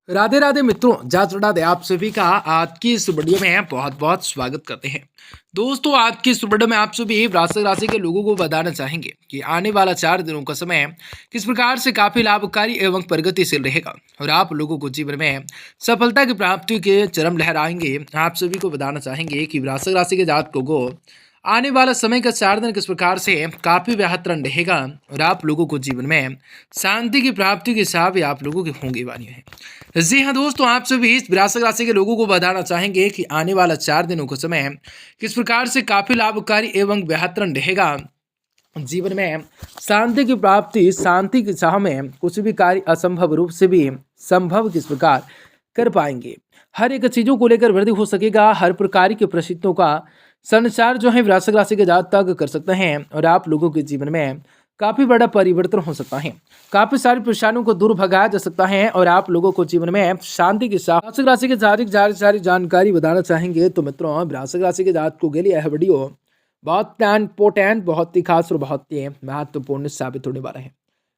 राधे राधे मित्रों, जय श्री राधे। आप सभी का आज की इस वीडियो में बहुत बहुत स्वागत करते हैं। दोस्तों, आज की इस वीडियो में आप सभी वृश्चिक राशि के लोगों को बताना चाहेंगे कि आने वाला 4 दिनों का समय किस प्रकार से काफी लाभकारी एवं प्रगतिशील रहेगा और आप लोगों को जीवन में सफलता की प्राप्ति के चरम लहराएंगे। आप सभी को बताना चाहेंगे कि वृश्चिक राशि के जातकों को आने वाला समय का 4 दिन किस प्रकार से काफी बेहतरीन रहेगा और आप लोगों को जीवन में शांति की प्राप्ति के साथ भी आप लोगों की होंगी वाली है। जी हाँ दोस्तों, आप सभी इस वृश्चिक राशि के लोगों को बताना चाहेंगे कि आने वाला 4 दिनों का समय किस प्रकार से काफी लाभकारी एवं बेहतरीन रहेगा। जीवन में शांति की प्राप्ति, शांति की चाह में कुछ भी कार्य असंभव रूप से भी संभव किस प्रकार कर पाएंगे। हर एक चीजों को लेकर वृद्धि हो सकेगा। हर प्रकार की परिस्थितियों का संचार जो है वृश्चिक राशि के जातक कर सकते हैं और आप लोगों के जीवन में काफी बड़ा परिवर्तन हो सकता है। काफी सारी परेशानियों को दूर भगाया जा सकता है और आप लोगों को जीवन में शांति के साथ वृश्चिक राशि के सारी जानकारी बताना चाहेंगे। तो मित्रों, वृश्चिक राशि के जातकों के लिए यह वीडियो बहुत इंपॉर्टेंट, बहुत ही खास और बहुत ही महत्वपूर्ण साबित होने वाला है,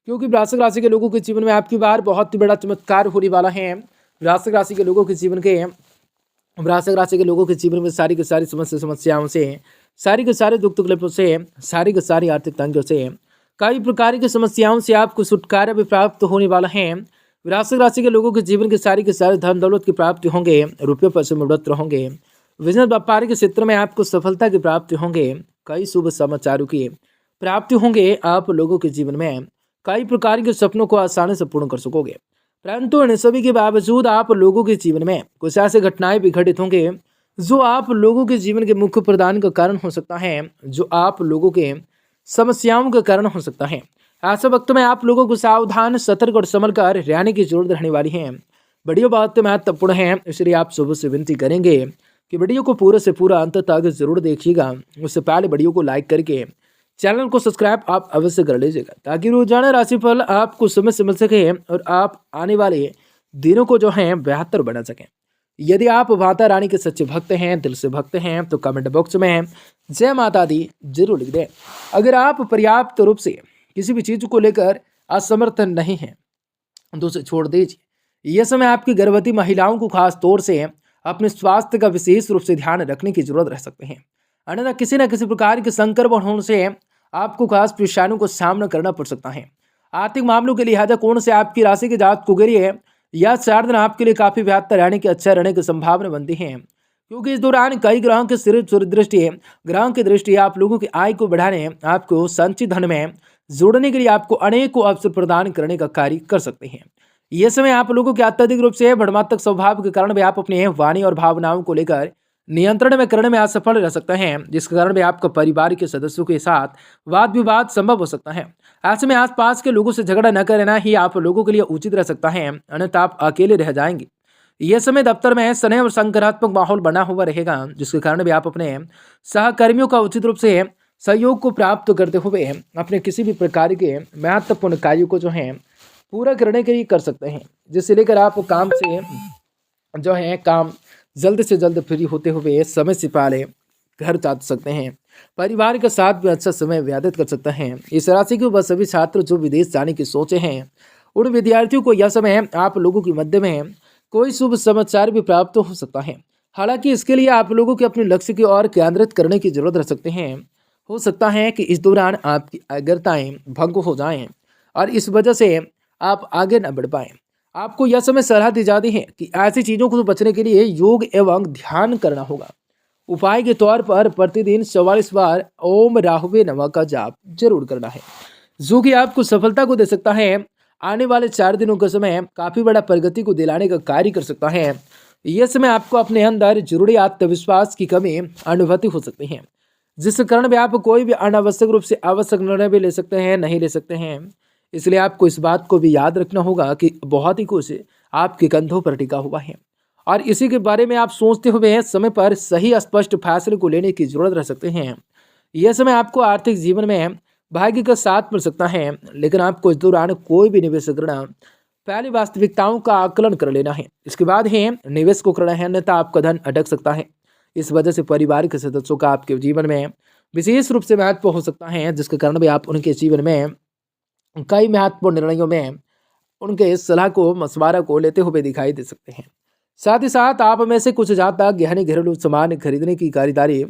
क्योंकि वृश्चिक राशि के लोगों के जीवन में आपकी बार बहुत ही बड़ा चमत्कार होने वाला है। वृश्चिक राशि के लोगों के जीवन के वृश्चिक राशि के लोगों के जीवन में सारी की सारी समस्याओं से, सारी के सारे दुख तकलीफों से, सारी की सारी आर्थिक तंगियों से, कई प्रकार की समस्याओं से आपको छुटकारा भी प्राप्त होने वाला है। वृश्चिक राशि के लोगों के जीवन के सारे धन दौलत की प्राप्ति होंगे, रुपये पैसे में बढ़ोतरी होंगे, बिजनेस व्यापार के क्षेत्र में आपको सफलता की प्राप्ति होंगे, कई शुभ समाचारों की प्राप्ति होंगे। आप लोगों के जीवन में कई प्रकार के सपनों को आसानी से पूर्ण कर सकोगे। परंतु इन सभी के बावजूद आप लोगों के जीवन में कुछ ऐसे घटनाएं भी घटित होंगे जो आप लोगों के जीवन के मुख्य प्रदान का कारण हो सकता है, जो आप लोगों के समस्याओं का कारण हो सकता है। ऐसे वक्त में आप लोगों को सावधान, सतर्क और संभल कर रहने की जरूरत रहने वाली है। वीडियो बहुत महत्वपूर्ण है, इसलिए आप सुबह से विनती करेंगे कि वीडियो को पूरे से पूरा अंत तक जरूर देखिएगा। उससे पहले वीडियो को लाइक करके चैनल को सब्सक्राइब आप अवश्य कर लीजिएगा, ताकि रोजाना राशिफल आपको समय से मिल सके और आप आने वाले दिनों को जो है बेहतर बना सकें। यदि आप माता रानी के सच्चे भक्त हैं, दिल से भक्त हैं, तो कमेंट बॉक्स में जय माता दी जरूर लिख दें। अगर आप पर्याप्त रूप से किसी भी चीज को लेकर असमर्थ नहीं हैं तो उसे छोड़ दीजिए। यह समय आपकी गर्भवती महिलाओं को खास तौर से अपने स्वास्थ्य का विशेष रूप से ध्यान रखने की जरूरत रह सकते हैं। अन्यथा किसी न किसी प्रकार के संक्रमण होने से आपको खास परेशानियों का सामना करना पड़ सकता है। आर्थिक मामलों के लिहाजा कोण से आपकी राशि के जातकों के लिए यह 4 दिन आपके लिए काफी बेहतर रहने की, अच्छा रहने की संभावना बनती है, क्योंकि इस दौरान कई ग्रहों के सूर्य दृष्टि, ग्रहों की दृष्टि आप लोगों की आय को बढ़ाने, आपको संचित धन में जोड़ने के लिए आपको अनेकों अवसर प्रदान करने का कार्य कर सकते हैं। यह समय आप लोगों के अत्यधिक रूप से भ्रमात्मक स्वभाव के कारण भी आप अपने वाणी और भावनाओं को लेकर नियंत्रण में करने में असफल रह सकते हैं, जिसके कारण भी आपका परिवार के सदस्यों के साथ वाद विवाद संभव हो सकता है। ऐसे में आसपास के लोगों से झगड़ा न करना ही आप लोगों के लिए उचित रह सकता है, अन्यथा आप अकेले रह जाएंगे। यह समय दफ्तर में स्नेह और सकारात्मक माहौल बना हुआ रहेगा, जिसके कारण भी आप अपने सहकर्मियों का उचित रूप से सहयोग को प्राप्त करते हुए अपने किसी भी प्रकार के महत्वपूर्ण कार्यों को जो है पूरा करने के लिए कर सकते हैं, जिससे लेकर आप काम से जो है काम जल्द से जल्द फ्री होते हुए समय से पहले घर जा सकते हैं। परिवार के साथ भी अच्छा समय व्यतीत कर सकते हैं। इस राशि के वह सभी छात्र जो विदेश जाने की सोचे हैं, उन विद्यार्थियों को यह समय आप लोगों के मध्य में कोई शुभ समाचार भी प्राप्त हो सकता है। हालांकि इसके लिए आप लोगों के अपने लक्ष्य की ओर केंद्रित करने की जरूरत रह सकते हैं। हो सकता है कि इस दौरान आपकी अग्रताएं भंग हो जाएं और इस वजह से आप आगे न बढ़ पाएं। आपको यह समय सलाह दी जाती है कि ऐसी चीजों को बचने के लिए योग एवं ध्यान करना होगा। उपाय के तौर पर प्रतिदिन 44 बार ओम राहुवे नमः का जाप जरूर करना है, जो कि आपको सफलता को दे सकता है। आने वाले 4 दिनों का समय काफी बड़ा प्रगति को दिलाने का कार्य कर सकता है। यह समय आपको अपने अंदर जरूरी आत्मविश्वास की कमी अनुभूति हो सकती है, जिस कारण भी आप कोई भी अनावश्यक रूप से आवश्यक निर्णय भी ले सकते हैं, नहीं ले सकते हैं। इसलिए आपको इस बात को भी याद रखना होगा कि बहुत ही कुछ आपके कंधों पर टिका हुआ है और इसी के बारे में आप सोचते हुए समय पर सही स्पष्ट फैसले को लेने की जरूरत रह सकते हैं। यह समय आपको आर्थिक जीवन में भाग्य का साथ मिल सकता है, लेकिन आपको इस दौरान कोई भी निवेश करना पहले वास्तविकताओं का आकलन कर लेना है, इसके बाद ही निवेश को करना है, अन्यथा आपका धन अटक सकता है। इस वजह से परिवार के सदस्यों का आपके जीवन में विशेष रूप से महत्व हो सकता है, जिसके कारण भी आप उनके जीवन में कई महत्वपूर्ण निर्णयों में उनके सलाह को मशवरा को लेते हुए दिखाई दे सकते हैं। साथ ही साथ आप में से कुछ ज़्यादा गहने घरेलू सामान खरीदने की खरीदारी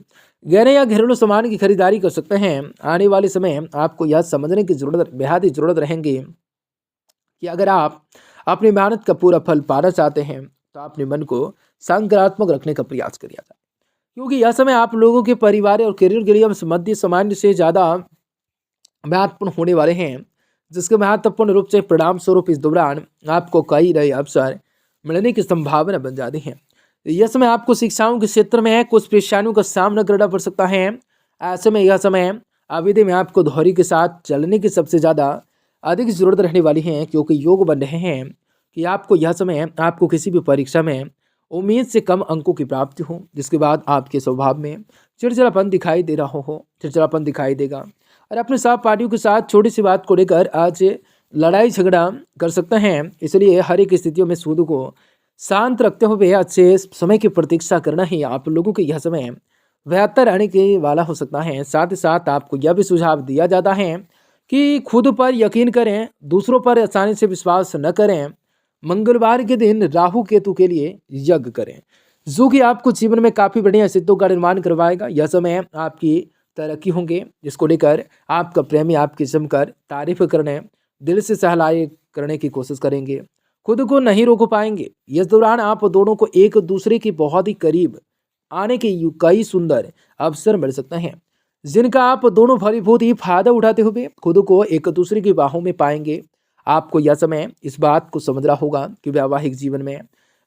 गहने या घरेलू सामान की खरीदारी कर सकते हैं। आने वाले समय आपको यह समझने की जरूरत बेहद ही जरूरत रहेगी कि अगर आप अपनी मेहनत का पूरा फल पाना चाहते हैं तो अपने मन को सकारात्मक रखने का प्रयास करिए जाए, क्योंकि यह समय आप लोगों के परिवार और करियर के लिए मध्य सामान्य से ज़्यादा महत्वपूर्ण होने वाले हैं, जिसके महत्वपूर्ण रूप से परिणाम स्वरूप इस दौरान आपको कई नए अवसर मिलने की संभावना बन जाती है। यह समय आपको शिक्षाओं के क्षेत्र में कुछ परेशानियों का सामना करना पड़ सकता है। ऐसे में यह समय अवधि में आपको धैर्य के साथ चलने की सबसे ज़्यादा अधिक जरूरत रहने वाली है, क्योंकि योग बन रहे हैं कि आपको यह समय आपको किसी भी परीक्षा में उम्मीद से कम अंकों की प्राप्ति हो, जिसके बाद आपके स्वभाव में चिड़चिड़ापन दिखाई दे रहा हो, चिड़चिड़ापन दिखाई देगा और अपने सहपाठियों के साथ छोटी सी बात को लेकर आज लड़ाई झगड़ा कर सकते हैं। इसलिए हर एक स्थितियों में खुद को शांत रखते हुए अच्छे समय की प्रतीक्षा करना ही आप लोगों के यह समय बेहतर रहने के वाला हो सकता है। साथ ही साथ आपको यह भी सुझाव दिया जाता है कि खुद पर यकीन करें, दूसरों पर आसानी से विश्वास न करें। मंगलवार के दिन राहु केतु के लिए यज्ञ करें, जो कि आपको जीवन में काफ़ी बढ़िया सिद्धों का निर्माण करवाएगा। यह समय आपकी तरक्की होंगे, जिसको लेकर आपका प्रेमी आपकी जमकर तारीफ करने, दिल से सहलाई करने की कोशिश करेंगे, खुद को नहीं रोक पाएंगे। इस दौरान आप दोनों को एक दूसरे के बहुत ही करीब आने के कई सुंदर अवसर मिल सकते हैं, जिनका आप दोनों भलीभांति ही फायदा उठाते हुए खुद को एक दूसरे की बाहों में पाएंगे। आपको यह समय इस बात को समझना होगा कि वैवाहिक जीवन में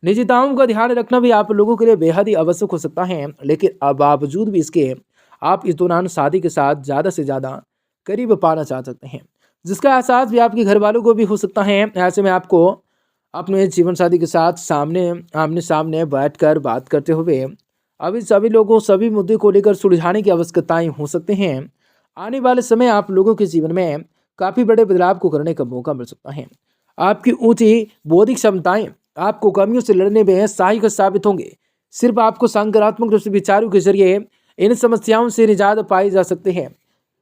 निजताओं का ध्यान रखना भी आप लोगों के लिए बेहद ही आवश्यक हो सकता है, लेकिन अब बावजूद भी इसके आप इस दौरान शादी के साथ ज़्यादा से ज़्यादा करीब पाना चाह सकते हैं, जिसका एहसास भी आपके घर वालों को भी हो सकता है। ऐसे में आपको अपने जीवन साथी के साथ आमने सामने बैठकर बात करते हुए अभी सभी लोगों सभी मुद्दे को लेकर सुलझाने की आवश्यकताएं हो सकते हैं। आने वाले समय आप लोगों के जीवन में काफ़ी बड़े बदलाव को करने का मौका मिल सकता है। आपकी ऊंची बौद्धिक क्षमताएं आपको कमियों से लड़ने में सहायक साबित होंगे। सिर्फ आपको सकारात्मक रूप से विचारों के जरिए इन समस्याओं से निजात पाई जा सकते हैं।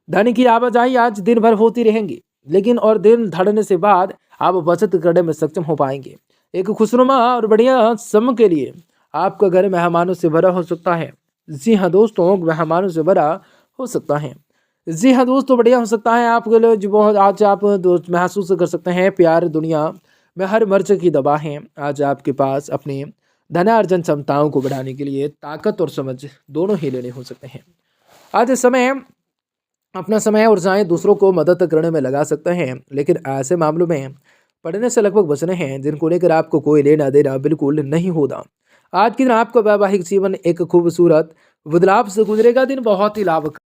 धन की आवाजाही आज दिन भर होती रहेंगी, लेकिन और दिन ढलने से बाद आप बचत करने में सक्षम हो पाएंगे। एक खुशनुमा और बढ़िया समय के लिए आपका घर मेहमानों से भरा हो सकता है। जी हाँ दोस्तों, मेहमानों से भरा हो सकता है। जी हाँ दोस्तों, बढ़िया हो सकता है आपके लिए जो बहुत आज आप दोस्त महसूस कर सकते हैं। प्यार दुनिया में हर मर्ज की दवा है। आज आपके पास अपने धनार्जन क्षमताओं को बढ़ाने के लिए ताकत और समझ दोनों ही लेने हो सकते हैं। आज समय अपना समय और ऊर्जाएं दूसरों को मदद करने में लगा सकते हैं, लेकिन ऐसे मामलों में पढ़ने से लगभग बचने हैं जिनको लेकर आपको कोई लेना देना बिल्कुल नहीं होगा। आज के दिन आपका वैवाहिक जीवन एक खूबसूरत बदलाव से गुजरेगा। दिन बहुत ही लाभ